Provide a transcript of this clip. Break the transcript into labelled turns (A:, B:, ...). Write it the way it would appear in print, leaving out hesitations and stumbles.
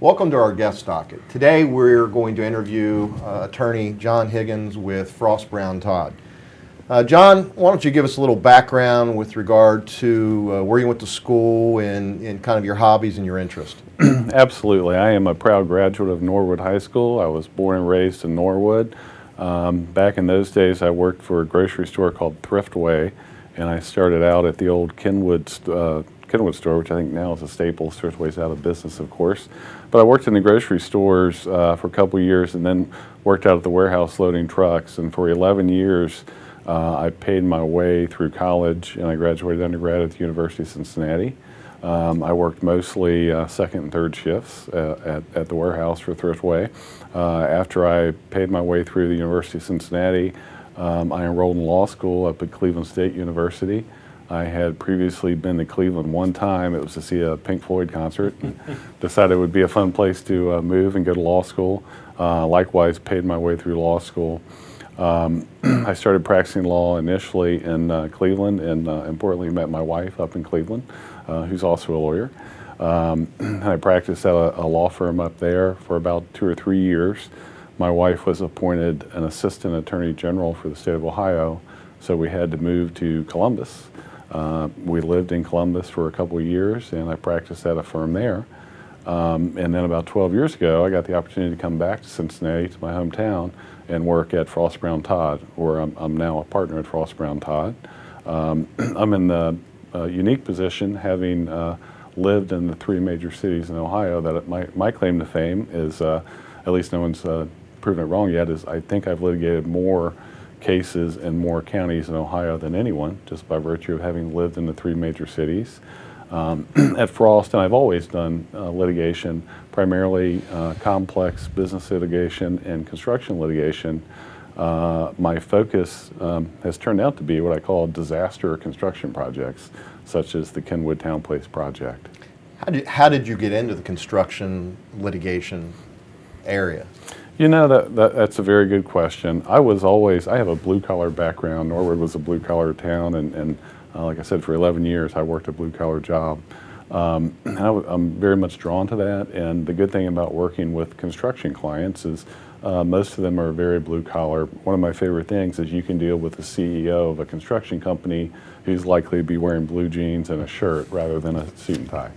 A: Welcome to our guest docket. Today we're going to interview Attorney John Higgins with Frost Brown Todd. John, why don't you give us a little background with regard to where you went to school and kind of your hobbies and your interests?
B: Absolutely. I am a proud graduate of Norwood High School. I was born and raised in Norwood. Back in those days I worked for a grocery store called Thriftway, and I started out at the old Kenwood store, which I think now is a Staples. Thriftway's out of business, of course. But I worked in the grocery stores for a couple of years and then worked out at the warehouse loading trucks. And for 11 years, I paid my way through college, and I graduated undergrad at the University of Cincinnati. I worked mostly second and third shifts at the warehouse for Thriftway. After I paid my way through the University of Cincinnati, I enrolled in law school up at Cleveland State University. I had previously been to Cleveland one time. It was to see a Pink Floyd concert. Decided it would be a fun place to move and go to law school. Likewise, paid my way through law school. I started practicing law initially in Cleveland, and importantly met my wife up in Cleveland, who's also a lawyer. I practiced at a law firm up there for about 2 or 3 years. My wife was appointed an assistant attorney general for the state of Ohio, so we had to move to Columbus. We lived in Columbus for a couple of years, and I practiced at a firm there. And then about 12 years ago, I got the opportunity to come back to Cincinnati, to my hometown, and work at Frost Brown Todd, where I'm now a partner at Frost Brown Todd. I'm in the unique position, having lived in the 3 major cities in Ohio, that my claim to fame is, at least no one's proven it wrong yet, is I think I've litigated more cases in more counties in Ohio than anyone, just by virtue of having lived in the 3 major cities. At Frost, and I've always done litigation, primarily complex business litigation and construction litigation. My focus has turned out to be what I call disaster construction projects, such as the Kenwood Town Place project.
A: How did you get into the construction litigation area?
B: You know, that's a very good question. I have a blue-collar background. Norwood was a blue-collar town, and like I said, for 11 years I worked a blue-collar job. I'm very much drawn to that, and the good thing about working with construction clients is most of them are very blue-collar. One of my favorite things is you can deal with the CEO of a construction company who's likely to be wearing blue jeans and a shirt rather than a suit and tie.